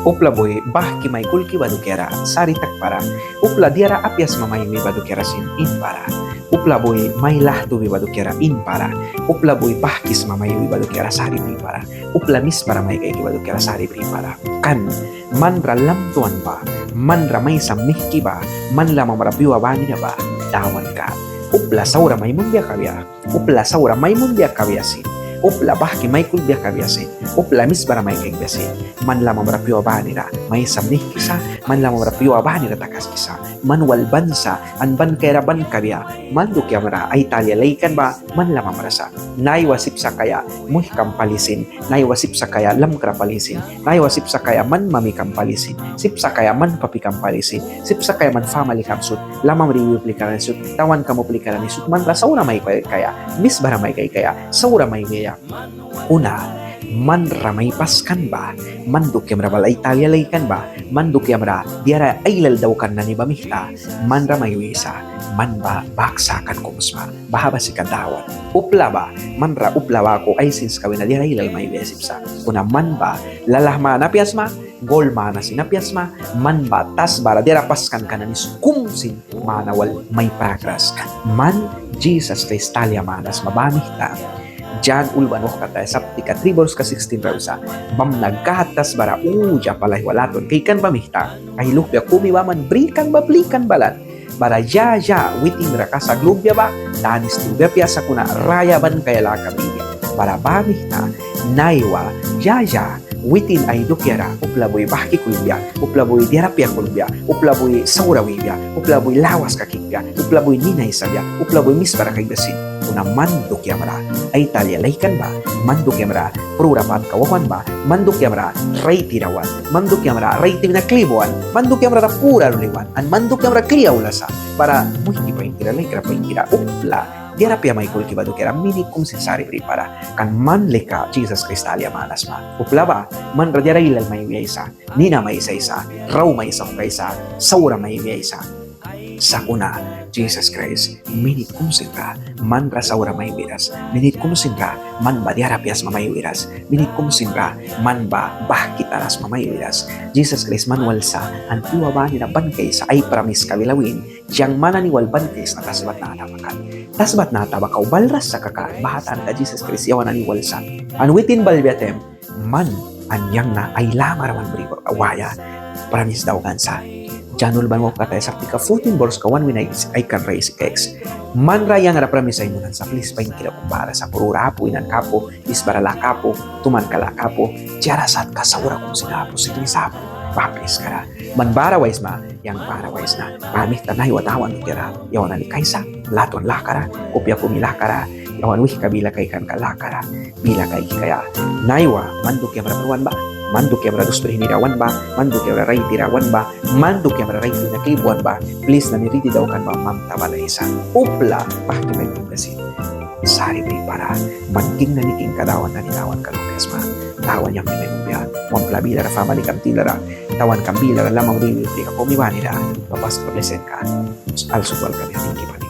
Upla boy bahki may kulki badukera sari takpara. Upla diara apias mamay mi badukera sin in para. Upla boy may lahtu mi badukera in para. Upla boy bahkis mamay mi badukera sari pri para. Upla mis para may kay badukera sari pri para. Kan manra lam tuan ba, manra may samih ba, man lamang marabiwa bani na ba, tawan ka. Upla saura may mundia kabya. Upla saura may mundia kabya sin. Upla bahki may kulbiya kabyasin. Upla mis bara may kegyasin. Man lamang marapiwa banira may samnih kisa. Man lamang marapiwa banira takas kisa. Man wal bansa an ban kera ban kabya. Man dukya mara ay talyalaikan ba man lamang marasa. Nay wasip sa kaya muh kampalisin. Nay wasip sa kaya lam krapalisin. Nay wasip sa kaya man mami kampalisin. Sip sa kaya man papi kampalisin. Sip sa kaya man family kamsut. Lamang riwi plikaran sut. Tawan kamu plikaran sut. Man rasaura may kaya. Mis bara may kaya. Saura may kaya. Una, man ramay paskan ba? Manduk yamra balay talyalaikan ba? Manduk yamra diara ailal daw kan na ni bamihta. Man ramay wisa, man ba baksakan kumusma? Bahaba si kadawat. Upla ba? Man ra upla ba ko ay sins kawin na diara ailal may besip sa. Una man ba lalahma na piyasma? Gol mana sinapiasma? Man ba tas bara diara paskan ka na ni kumsin manawal may progress. Man Jesus Christ talya manas mabamihta. Jan ulban wak kata sabti ka 3 ka 16 rausa bam nagkahatas bara uja palay walaton kay kan pamihta kahiluk biya kumiwa man brikan balan bara ya witin raka sa glubya ba danis tubya piasa kuna raya ban kaya laka bibi bara pamihta naiwa ya witin ay dukyara uplaboy bahki kulubya uplaboy diarapya kulubya uplaboy saurawibya uplaboy lawas kakikya uplaboy ninay sabya uplaboy mis para kay basin una manduk yamra ay talyalaikan ba manduk yamra prurapat kawawan ba manduk yamra ray tirawan manduk yamra ray tinaklibuan manduk yamra pura luliwan an manduk yamra kliya ulasa para muhti pa intira lay kra pa intira upla diarapya may kulki ba dukera mini kum sinsari pripara kan man leka Jesus Kristalia manas ma upla ba man radya ilal may isa nina may isa raw may isa kaysa saura may isa sa una Jesus Christ, minit kumsinra, man rasaura may wiras, minit kumsinra, man ba diarapias mamay wiras, minit kumsinra, man ba bahkitaras mamay wiras. Jesus Christ, man walsa, ang piwa ba nila bankay sa ay pramis kawilawin, siyang mananiwal bankay sa tasbat na atabakan. Tasbat na atabakaw, balras sa kaka, bahatan ka Jesus Christ, yawan naniwalsa. An witin balbiatem, man, anyang na ay lamar man brigo, awaya, pramis daw kansa. Janul ban mo katay sa tika 14 bors ka 1 winay ay kan raise x. Man rayang rapramisay mo sa please pain kila kumbara sa purura po inan kapo isbara la kapo tuman kala kapo jarasat ka saura kung sinapo si sapo papis kara man bara wise ma yang para wise na pamit tanay watawan tira yawan ni kaisa laton lakara kopya kumilakara yawan wih kabila kay kan kalakara bila kay kaya naiwa manduk yang rapawan ba manduk yang beratus berhinidawan ba, manduk yang berai tirawan ba, manduk yang berai tinaklibuan ba, please na niriti daw kan ba mamta isa. Upla, bahki may tugasin. Sari may para, manting na niking kadawan na nitawan ka lukas ma. Tawan yang may mubya, wampla bila na family kam tilara, tawan kam bila na lamang riwi, di ka kumiwa nila, papas paglesen ka, al-subal ka niya, tingki pa